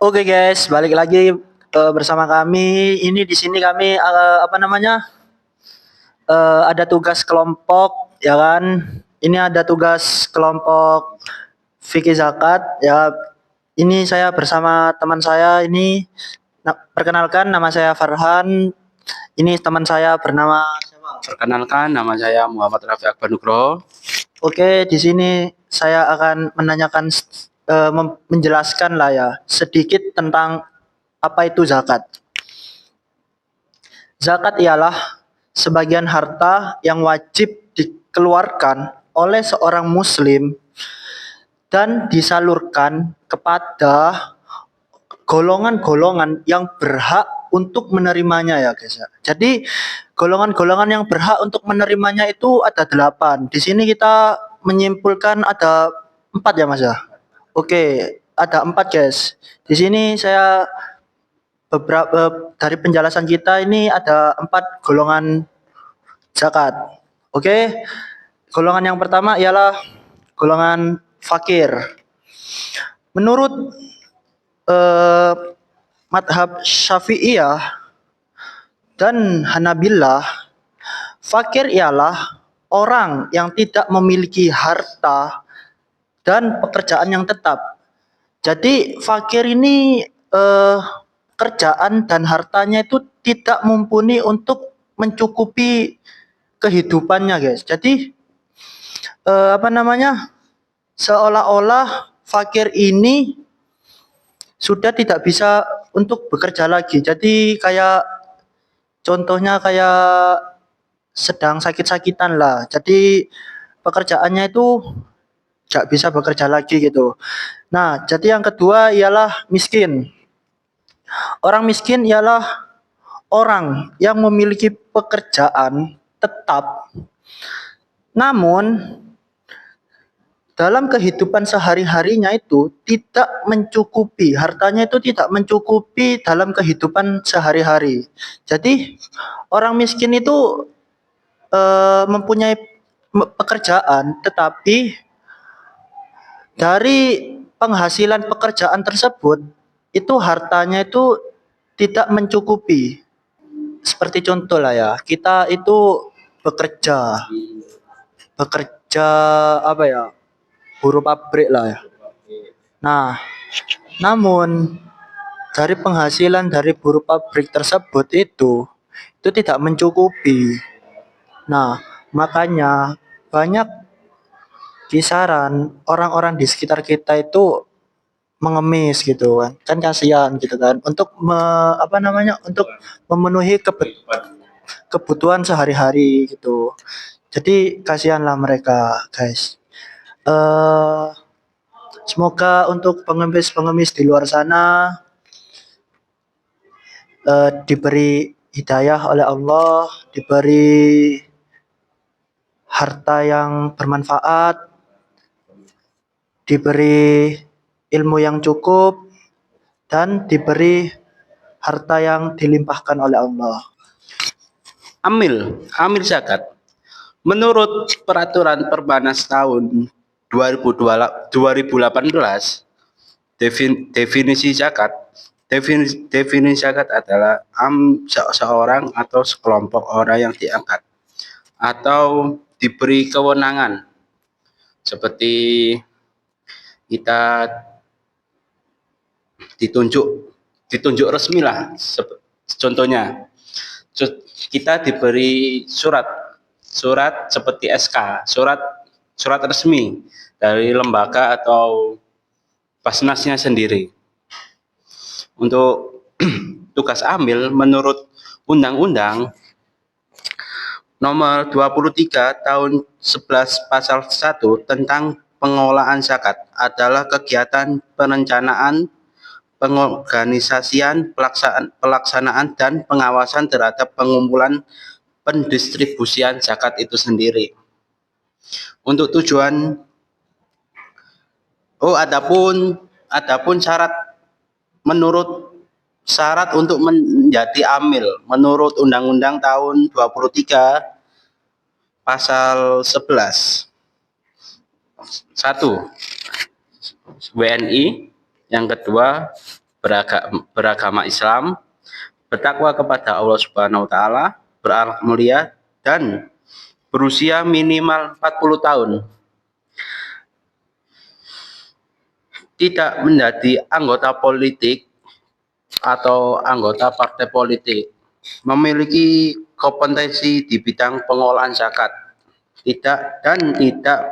Oke guys, balik lagi bersama kami. Ini di sini kami ada tugas kelompok ya kan. Ini ada tugas kelompok fikih zakat ya. Ini saya bersama teman saya ini. Nah, perkenalkan nama saya Farhan. Ini teman saya bernama siapa? Perkenalkan, nama saya Muhammad Rafi Akbar Nugroho. Oke, di sini saya akan menanyakan menjelaskan lah ya sedikit tentang apa itu zakat. Zakat ialah sebagian harta yang wajib dikeluarkan oleh seorang muslim dan disalurkan kepada golongan-golongan yang berhak untuk menerimanya ya guys ya. Jadi golongan-golongan yang berhak untuk menerimanya itu ada 8. Di sini kita menyimpulkan ada 4 ya Mas ya. Oke, ada 4 guys. Di sini saya beberapa dari penjelasan kita ini ada 4 golongan zakat. Oke. Golongan yang pertama ialah golongan fakir. Menurut eh, madhab Syafi'iyah dan Hanabilah, fakir ialah orang yang tidak memiliki harta dan pekerjaan yang tetap. Jadi fakir ini kerjaan dan hartanya itu tidak mumpuni untuk mencukupi kehidupannya guys. Jadi seolah-olah fakir ini sudah tidak bisa untuk bekerja lagi. Jadi kayak contohnya kayak sedang sakit-sakitan lah. Jadi pekerjaannya itu nggak bisa bekerja lagi gitu. Nah, jadi yang kedua ialah miskin. Orang miskin ialah orang yang memiliki pekerjaan tetap, namun dalam kehidupan sehari-harinya itu tidak mencukupi, hartanya itu tidak mencukupi dalam kehidupan sehari-hari. Jadi orang miskin itu mempunyai pekerjaan, tetapi dari penghasilan pekerjaan tersebut itu hartanya itu tidak mencukupi. Seperti contoh lah ya, kita itu bekerja, bekerja apa ya, buruh pabrik lah ya. Nah, namun dari penghasilan dari buruh pabrik tersebut itu tidak mencukupi. Nah, makanya banyak kisaran orang-orang di sekitar kita itu mengemis gitu kan. Kan kasihan gitu kan untuk untuk memenuhi kebutuhan sehari-hari gitu. Jadi kasihanlah mereka, guys. Eh Semoga untuk pengemis-pengemis di luar sana diberi hidayah oleh Allah, diberi harta yang bermanfaat, diberi ilmu yang cukup, dan diberi harta yang dilimpahkan oleh Allah. Amil zakat. Menurut peraturan Perbanas tahun 2018, definisi zakat definisi zakat adalah seorang atau sekelompok orang yang diangkat atau diberi kewenangan, seperti kita ditunjuk resmi lah, contohnya kita diberi surat seperti SK, surat resmi dari lembaga atau Basnasnya sendiri. Untuk tugas amil menurut Undang-Undang Nomor 23 Tahun 11 Pasal 1 tentang pengolahan zakat adalah kegiatan perencanaan, pengorganisasian, pelaksanaan dan pengawasan terhadap pengumpulan pendistribusian zakat itu sendiri. Untuk tujuan adapun syarat untuk menjadi amil menurut Undang-Undang tahun 23 pasal 11. 1. WNI, yang kedua beragama Islam, bertakwa kepada Allah Subhanahu wa taala, berakhlak mulia dan berusia minimal 40 tahun. Tidak menjadi anggota politik atau anggota partai politik, memiliki kompetensi di bidang pengolahan zakat, tidak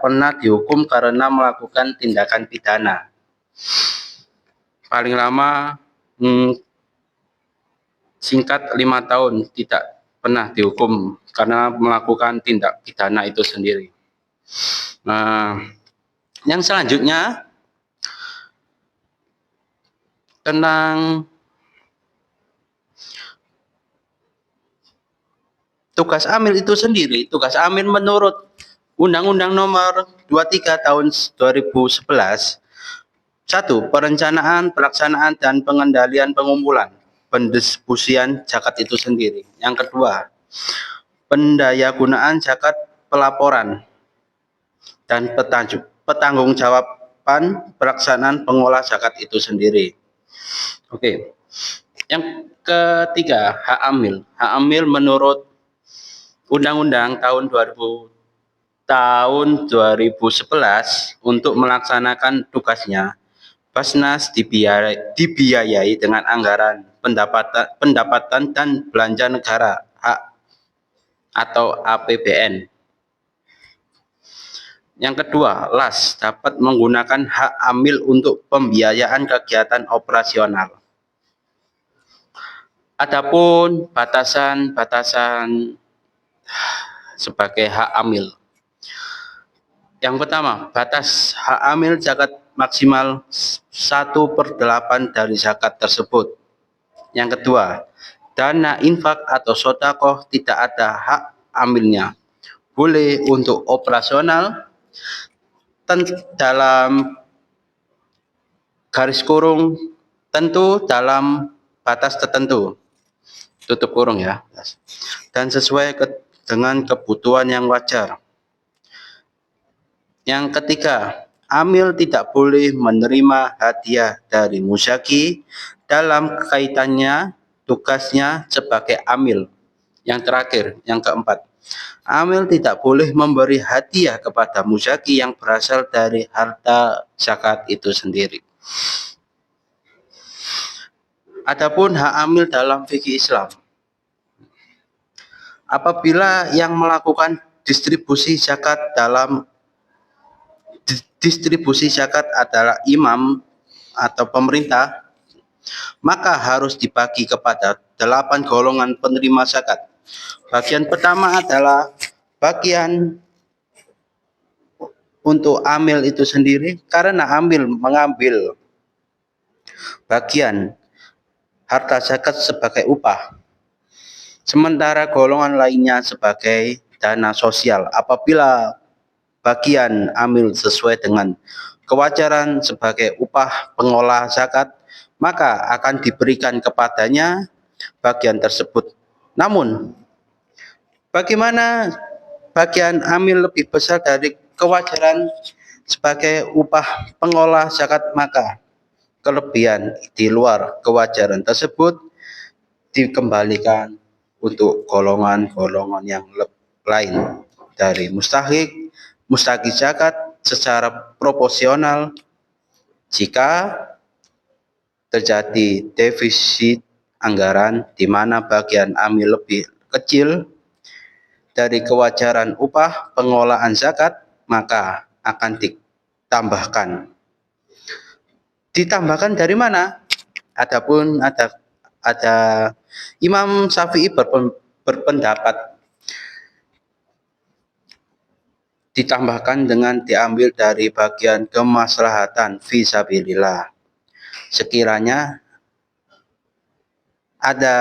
pernah dihukum karena melakukan tindakan pidana. Paling lama singkat 5 tahun tidak pernah dihukum karena melakukan tindak pidana itu sendiri. Nah, yang selanjutnya tentang tugas amil itu sendiri. Tugas amil menurut Undang-Undang Nomor 23 Tahun 2011, 1. Perencanaan, pelaksanaan, dan pengendalian pengumpulan, pendistribusian zakat itu sendiri. Yang kedua, pendayagunaan zakat, pelaporan, dan pertanggungjawaban pelaksanaan pengolah zakat itu sendiri. Oke. Yang ketiga, hak amil. Hak amil menurut Undang-Undang tahun 2011 untuk melaksanakan tugasnya, Basnas dibiayai dengan anggaran pendapatan dan belanja negara atau APBN. Yang kedua, LAS dapat menggunakan hak amil untuk pembiayaan kegiatan operasional. Adapun batasan-batasan sebagai hak amil. Yang pertama, batas hak amil zakat maksimal 1/8 dari zakat tersebut. Yang kedua, dana infak atau sedekah tidak ada hak amilnya. Boleh untuk operasional dalam garis kurung tentu dalam batas tertentu, tutup kurung ya, dan sesuai dengan kebutuhan yang wajar. Yang ketiga, amil tidak boleh menerima hadiah dari musyaki dalam kaitannya tugasnya sebagai amil. Yang terakhir, yang keempat, amil tidak boleh memberi hadiah kepada musyaki yang berasal dari harta zakat itu sendiri. Adapun hak amil dalam fikih Islam, apabila yang melakukan distribusi zakat adalah imam atau pemerintah, maka harus dibagi kepada 8 golongan penerima zakat. Bagian pertama adalah bagian untuk amil itu sendiri, karena amil mengambil bagian harta zakat sebagai upah, sementara golongan lainnya sebagai dana sosial. Apabila bagian amil sesuai dengan kewajaran sebagai upah pengolah zakat, maka akan diberikan kepadanya bagian tersebut. Namun, bagaimana bagian amil lebih besar dari kewajaran sebagai upah pengolah zakat, maka kelebihan di luar kewajaran tersebut dikembalikan untuk golongan-golongan yang lain dari mustahik zakat secara proporsional. Jika terjadi defisit anggaran di mana bagian amil lebih kecil dari kewajaran upah pengolahan zakat, maka akan ditambahkan. Ditambahkan dari mana? Adapun ada Imam Syafi'i berpendapat ditambahkan dengan diambil dari bagian kemaslahatan fisabilillah. Sekiranya ada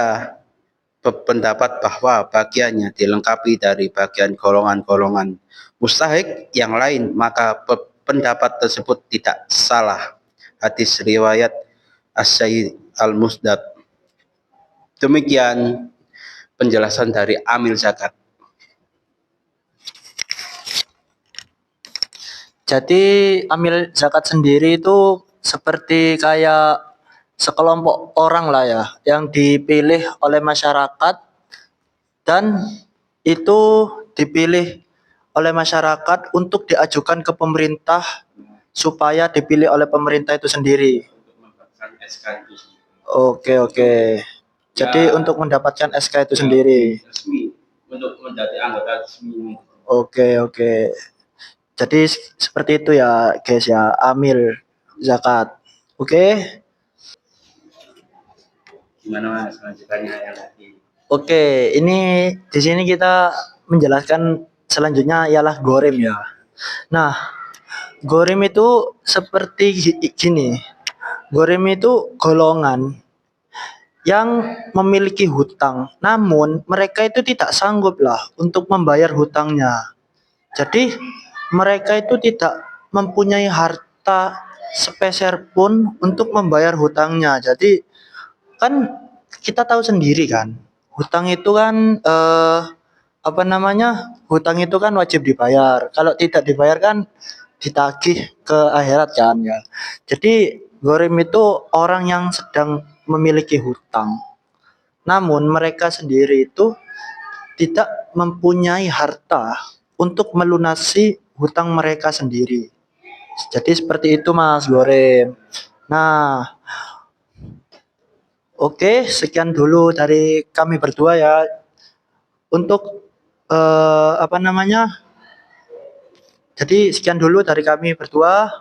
berpendapat bahwa bagiannya dilengkapi dari bagian golongan-golongan mustahik yang lain, maka pendapat tersebut tidak salah. Hadis riwayat As-Sayyid Al-Musdad. Demikian penjelasan dari amil zakat. Jadi amil zakat sendiri itu seperti kayak sekelompok orang lah ya yang dipilih oleh masyarakat, dan itu dipilih oleh masyarakat untuk diajukan ke pemerintah supaya dipilih oleh pemerintah itu sendiri. untuk mendapatkan SK itu sendiri. Oke, oke. Jadi Ya, untuk mendapatkan SK itu sendiri. resmi untuk menjadi anggota resmi. Oke, oke. Jadi seperti itu ya guys ya, amil zakat. Oke. Gimana Mas lanjutannya yang tadi? Oke, ini di sini kita menjelaskan selanjutnya ialah gorim ya. Nah, gorim itu seperti gini. Gorim itu golongan yang memiliki hutang, namun mereka itu tidak sanggup lah untuk membayar hutangnya. Jadi mereka itu tidak mempunyai harta sepeser pun untuk membayar hutangnya. Jadi kan kita tahu sendiri kan, hutang itu kan apa namanya? Hutang itu kan wajib dibayar. Kalau tidak dibayar kan ditagih ke akhirat kan ya. Jadi gorim itu orang yang sedang memiliki hutang. Namun mereka sendiri itu tidak mempunyai harta untuk melunasi hutang mereka sendiri. Jadi seperti itu Mas Gorem. Nah, oke, sekian dulu dari kami berdua ya. Untuk apa namanya? Jadi sekian dulu dari kami berdua.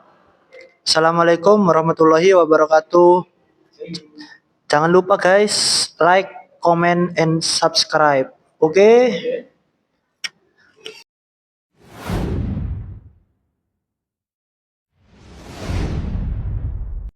Assalamualaikum warahmatullahi wabarakatuh. Jangan lupa guys, like, comment, and subscribe. Oke?